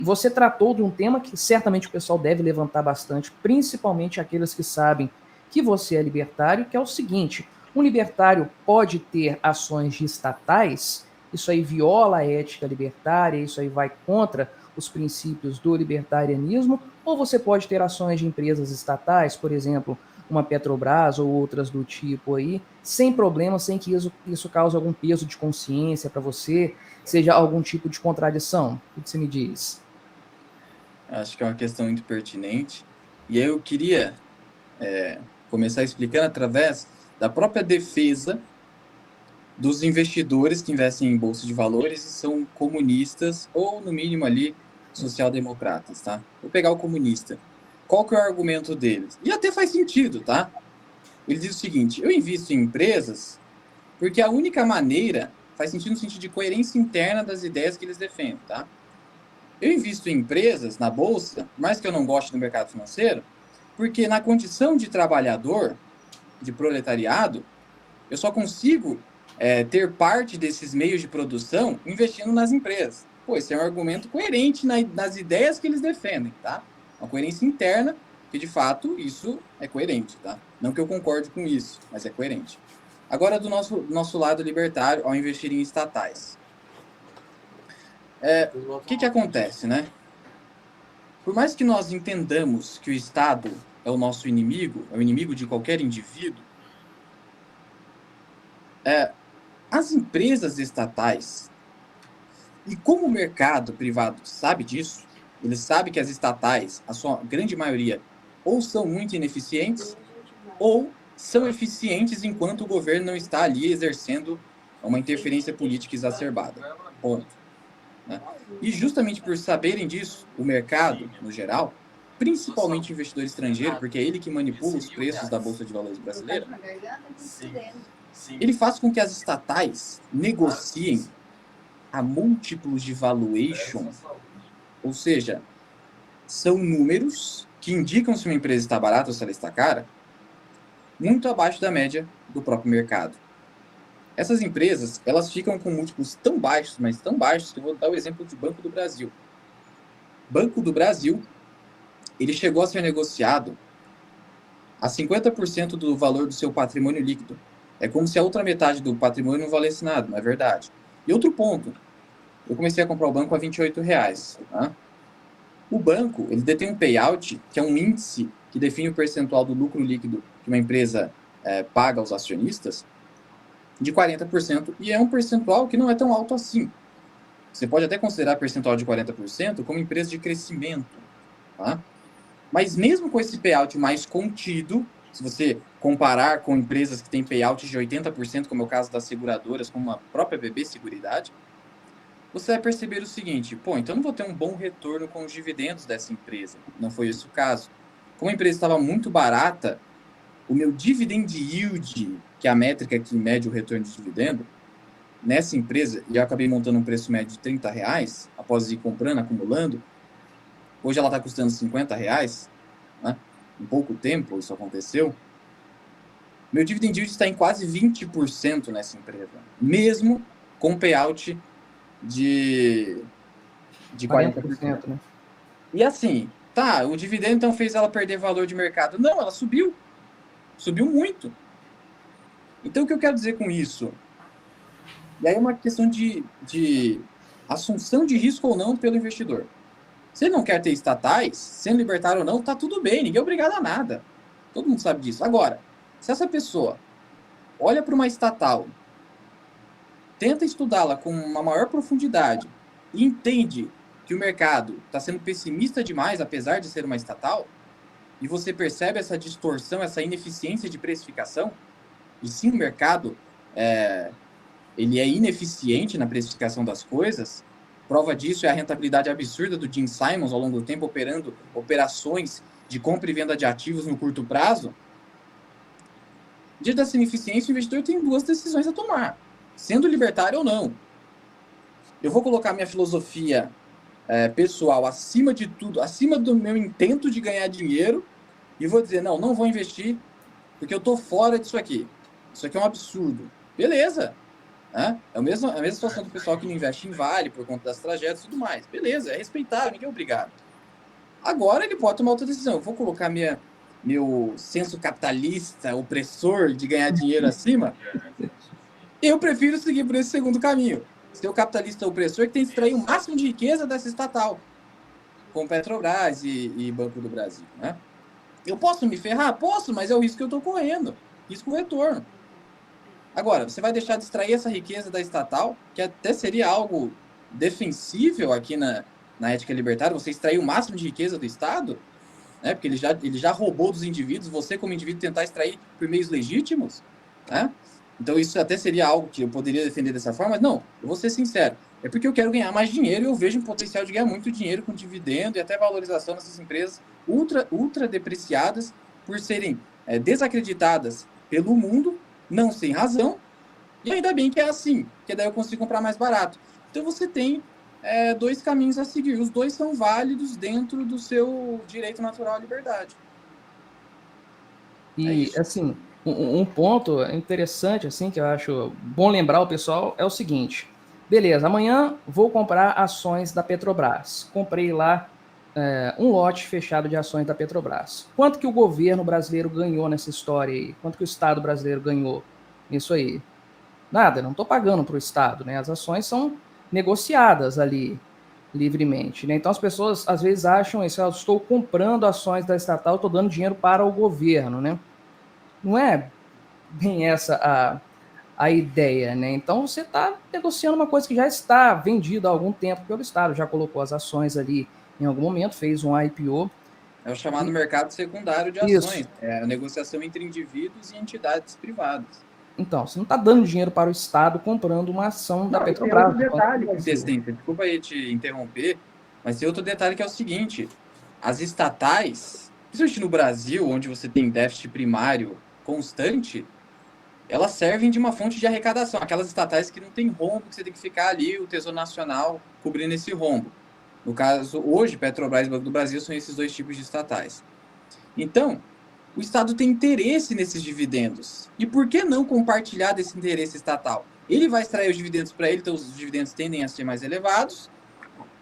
você tratou de um tema que certamente o pessoal deve levantar bastante, principalmente aqueles que sabem que você é libertário, que é o seguinte: um libertário pode ter ações de estatais, isso aí viola a ética libertária, isso aí vai contra os princípios do libertarianismo, ou você pode ter ações de empresas estatais, por exemplo, uma Petrobras ou outras do tipo aí, sem problema, sem que isso cause algum peso de consciência para você, seja algum tipo de contradição. O que você me diz? Acho que é uma questão muito pertinente. E aí eu queria começar explicando através da própria defesa dos investidores que investem em bolsa de valores e são comunistas ou, no mínimo, ali, social-democratas, tá? Vou pegar o comunista. Qual que é o argumento deles? E até faz sentido, tá? Ele diz o seguinte: eu invisto em empresas porque a única maneira faz sentido no sentido de coerência interna das ideias que eles defendem, tá? Eu invisto em empresas na bolsa, por mais que eu não goste do mercado financeiro, porque na condição de trabalhador, de proletariado, eu só consigo ter parte desses meios de produção investindo nas empresas. Pô, esse é um argumento coerente nas ideias que eles defendem, tá? Uma coerência interna, que de fato isso é coerente, tá? Não que eu concorde com isso, mas é coerente. Agora, do nosso lado libertário, ao investir em estatais. O que acontece, né? Por mais que nós entendamos que o Estado é o nosso inimigo, é o inimigo de qualquer indivíduo, as empresas estatais, e como o mercado privado sabe disso, ele sabe que as estatais, a sua grande maioria, ou são muito ineficientes, ou são eficientes enquanto o governo não está ali exercendo uma interferência política exacerbada. Ponto. Né? E justamente por saberem disso, o mercado, no geral, principalmente o investidor estrangeiro, porque é ele que manipula os preços da Bolsa de Valores brasileira, ele faz com que as estatais negociem a múltiplos de valuation, ou seja, são números que indicam se uma empresa está barata ou se ela está cara, muito abaixo da média do próprio mercado. Essas empresas, elas ficam com múltiplos tão baixos, mas tão baixos, que eu vou dar o exemplo de Banco do Brasil. Banco do Brasil, ele chegou a ser negociado a 50% do valor do seu patrimônio líquido. É como se a outra metade do patrimônio não valesse nada, não é verdade. E outro ponto, eu comecei a comprar o banco a R$ 28. Tá? O banco, ele detém um payout, que é um índice que define o percentual do lucro líquido que uma empresa paga aos acionistas, de 40%, e é um percentual que não é tão alto assim. Você pode até considerar percentual de 40% como empresa de crescimento. Tá? Mas mesmo com esse payout mais contido, se você comparar com empresas que têm payout de 80%, como é o caso das seguradoras, como a própria BB Seguridade, você vai perceber o seguinte: pô, então não vou ter um bom retorno com os dividendos dessa empresa. Não foi esse o caso. Como a empresa estava muito barata, o meu dividend yield, que é a métrica que mede o retorno de dividendo, nessa empresa, e eu acabei montando um preço médio de R$ 30, após ir comprando, acumulando, hoje ela está custando R$ 50, né? Em pouco tempo isso aconteceu. Meu dividend yield está em quase 20% nessa empresa, mesmo com payout de 40%. Né? E assim, tá, o dividendo então fez ela perder valor de mercado. Não, ela subiu. Subiu muito. Então, o que eu quero dizer com isso? E aí é uma questão de assunção de risco ou não pelo investidor. Se ele não quer ter estatais, sendo libertário ou não, tá tudo bem, ninguém é obrigado a nada. Todo mundo sabe disso. Agora, se essa pessoa olha para uma estatal, tenta estudá-la com uma maior profundidade e entende que o mercado está sendo pessimista demais, apesar de ser uma estatal, e você percebe essa distorção, essa ineficiência de precificação, e sim o mercado ele é ineficiente na precificação das coisas, prova disso é a rentabilidade absurda do Jim Simons ao longo do tempo, operando operações de compra e venda de ativos no curto prazo. Diante dessa ineficiência, o investidor tem duas decisões a tomar, sendo libertário ou não. Eu vou colocar minha filosofia pessoal acima de tudo, acima do meu intento de ganhar dinheiro, e vou dizer, não vou investir, porque eu estou fora disso aqui. Isso aqui é um absurdo. Beleza. Né? É a mesma situação do pessoal que não investe em Vale por conta das tragédias e tudo mais. Beleza, é respeitável, ninguém é obrigado. Agora ele pode tomar outra decisão. Eu vou colocar meu senso capitalista, opressor de ganhar dinheiro acima. Eu prefiro seguir por esse segundo caminho. Ser o capitalista opressor que tem que extrair o máximo de riqueza dessa estatal, como Petrobras e Banco do Brasil. Né? Eu posso me ferrar? Posso, mas é o risco que eu estou correndo. Risco-retorno. Agora, você vai deixar de extrair essa riqueza da estatal, que até seria algo defensível aqui na ética libertária, você extrair o máximo de riqueza do Estado, né? Porque ele já roubou dos indivíduos, você como indivíduo tentar extrair por meios legítimos, né? Então isso até seria algo que eu poderia defender dessa forma, mas não, eu vou ser sincero, é porque eu quero ganhar mais dinheiro e eu vejo um potencial de ganhar muito dinheiro com dividendo e até valorização dessas empresas ultra depreciadas por serem desacreditadas pelo mundo, não sem razão, e ainda bem que é assim, que daí eu consigo comprar mais barato. Então você tem dois caminhos a seguir. Os dois são válidos dentro do seu direito natural à liberdade. E, assim, um ponto interessante, assim, que eu acho bom lembrar o pessoal é o seguinte. Beleza, amanhã vou comprar ações da Petrobras. Comprei lá um lote fechado de ações da Petrobras. Quanto que o governo brasileiro ganhou nessa história aí? Quanto que o Estado brasileiro ganhou nisso aí? Nada, não estou pagando para o Estado, né? As ações são negociadas ali livremente, né? Então as pessoas às vezes acham isso, eu estou comprando ações da estatal, estou dando dinheiro para o governo, né? Não é bem essa a ideia, né? Então você está negociando uma coisa que já está vendida há algum tempo pelo Estado, já colocou as ações ali em algum momento, fez um IPO. É o chamado mercado secundário de Isso. ações. É a negociação entre indivíduos e entidades privadas. Então, você não está dando dinheiro para o Estado comprando uma ação da Petrobras. Tem outro detalhe, desculpa aí te interromper, mas tem outro detalhe que é o seguinte: as estatais, principalmente no Brasil, onde você tem déficit primário constante, elas servem de uma fonte de arrecadação. Aquelas estatais que não tem rombo, que você tem que ficar ali, o Tesouro Nacional cobrindo esse rombo. No caso, hoje, Petrobras e Banco do Brasil são esses dois tipos de estatais. Então, o Estado tem interesse nesses dividendos. E por que não compartilhar desse interesse estatal? Ele vai extrair os dividendos para ele, então os dividendos tendem a ser mais elevados.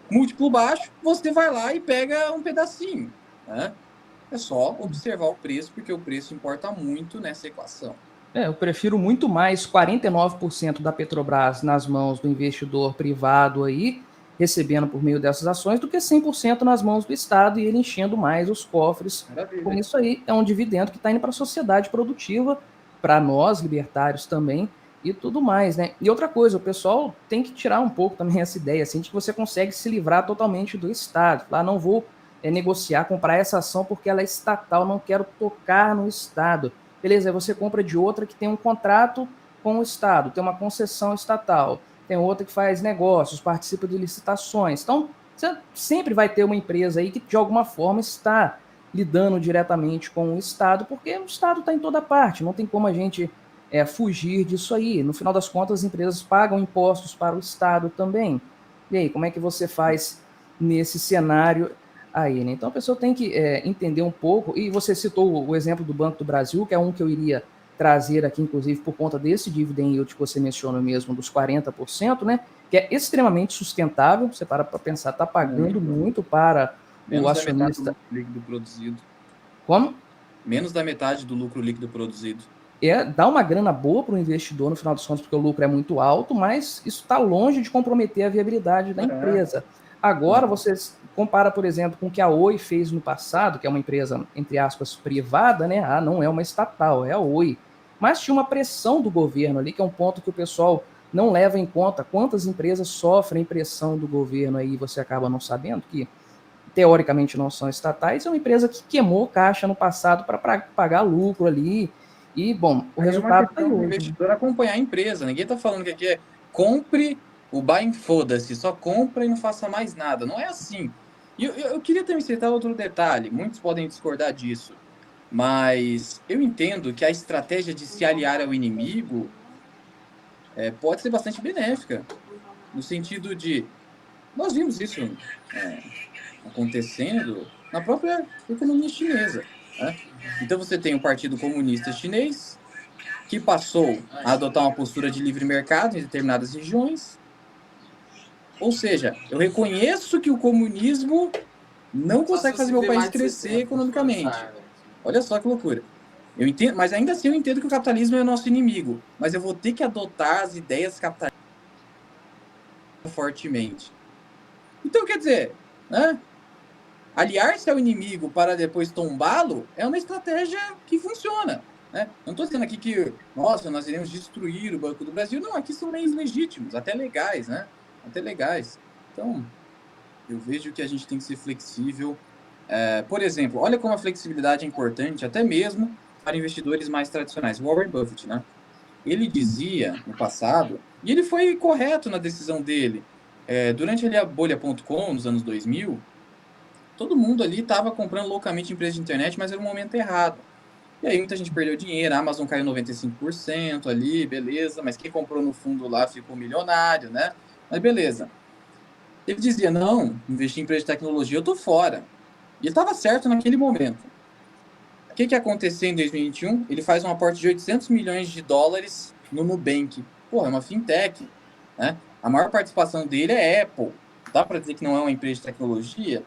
Múltiplo baixo, você vai lá e pega um pedacinho. Né? É só observar o preço, porque o preço importa muito nessa equação. Eu prefiro muito mais 49% da Petrobras nas mãos do investidor privado aí, recebendo por meio dessas ações, do que 100% nas mãos do Estado e ele enchendo mais os cofres. Maravilha. Com isso aí, é um dividendo que está indo para a sociedade produtiva, para nós, libertários também, e tudo mais, né? E outra coisa, o pessoal tem que tirar um pouco também essa ideia, assim, de que você consegue se livrar totalmente do Estado. Lá não vou negociar, comprar essa ação porque ela é estatal, não quero tocar no Estado. Beleza, aí você compra de outra que tem um contrato com o Estado, tem uma concessão estatal, tem outra que faz negócios, participa de licitações. Então, você sempre vai ter uma empresa aí que, de alguma forma, está lidando diretamente com o Estado, porque o Estado está em toda parte, não tem como a gente fugir disso aí. No final das contas, as empresas pagam impostos para o Estado também. E aí, como é que você faz nesse cenário aí, né? Então a pessoa tem que entender um pouco, e você citou o exemplo do Banco do Brasil, que é um que eu iria trazer aqui, inclusive, por conta desse dividend yield que você mencionou mesmo, dos 40%, né? Que é extremamente sustentável, você para pensar, está pagando muito para o acionista. Menos da metade do lucro líquido produzido. Como? Menos da metade do lucro líquido produzido. Dá uma grana boa para o investidor, no final dos contos, porque o lucro é muito alto, mas isso está longe de comprometer a viabilidade da empresa. Agora, você compara, por exemplo, com o que a Oi fez no passado, que é uma empresa, entre aspas, privada, né? Não é uma estatal, é a Oi. Mas tinha uma pressão do governo ali, que é um ponto que o pessoal não leva em conta. Quantas empresas sofrem pressão do governo aí, você acaba não sabendo que, teoricamente, não são estatais. É uma empresa que queimou caixa no passado para pagar lucro ali. E, bom, o resultado está aí hoje. O investidor acompanhar a empresa. Ninguém está falando que aqui é compre o buy and foda-se, só compra e não faça mais nada. Não é assim. E eu queria também citar outro detalhe. Muitos podem discordar disso. Mas eu entendo que a estratégia de se aliar ao inimigo pode ser bastante benéfica. No sentido de... Nós vimos isso acontecendo na própria economia chinesa. Né? Então você tem o Partido Comunista Chinês, que passou a adotar uma postura de livre mercado em determinadas regiões. Ou seja, eu reconheço que o comunismo não consegue fazer meu país crescer economicamente. Olha só que loucura. Eu entendo, mas ainda assim eu entendo que o capitalismo é nosso inimigo. Mas eu vou ter que adotar as ideias capitalistas fortemente. Então, quer dizer, né? Aliar-se ao inimigo para depois tombá-lo é uma estratégia que funciona. Né? Não estou dizendo aqui que, nossa, nós iremos destruir o Banco do Brasil. Não, aqui são meios legítimos, até legais, né? Até legais. Então, eu vejo que a gente tem que ser flexível. Por exemplo, olha como a flexibilidade é importante, até mesmo para investidores mais tradicionais. Warren Buffett, né? Ele dizia no passado, e ele foi correto na decisão dele, durante ali a bolha.com, nos anos 2000, todo mundo ali estava comprando loucamente empresa de internet, mas era o momento errado. E aí muita gente perdeu dinheiro, a Amazon caiu 95% ali, beleza, mas quem comprou no fundo lá ficou milionário, né? Mas beleza. Ele dizia, não, investir em empresa de tecnologia, eu tô fora. E ele estava certo naquele momento. O que aconteceu em 2021? Ele faz um aporte de 800 milhões de dólares no Nubank. Pô, é uma fintech, né? A maior participação dele é Apple. Dá para dizer que não é uma empresa de tecnologia?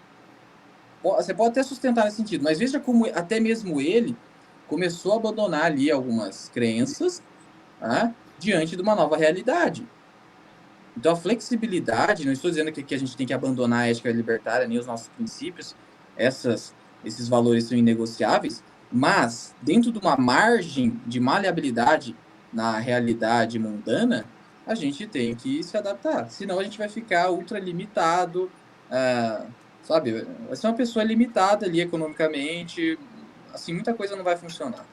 Você pode até sustentar nesse sentido, mas veja como até mesmo ele começou a abandonar ali algumas crenças, né, diante de uma nova realidade. Então, a flexibilidade, não estou dizendo que a gente tem que abandonar a ética libertária nem os nossos princípios, esses valores são inegociáveis, mas dentro de uma margem de maleabilidade na realidade mundana, a gente tem que se adaptar, senão a gente vai ficar ultra limitado, sabe? Vai ser uma pessoa limitada ali economicamente, assim, muita coisa não vai funcionar.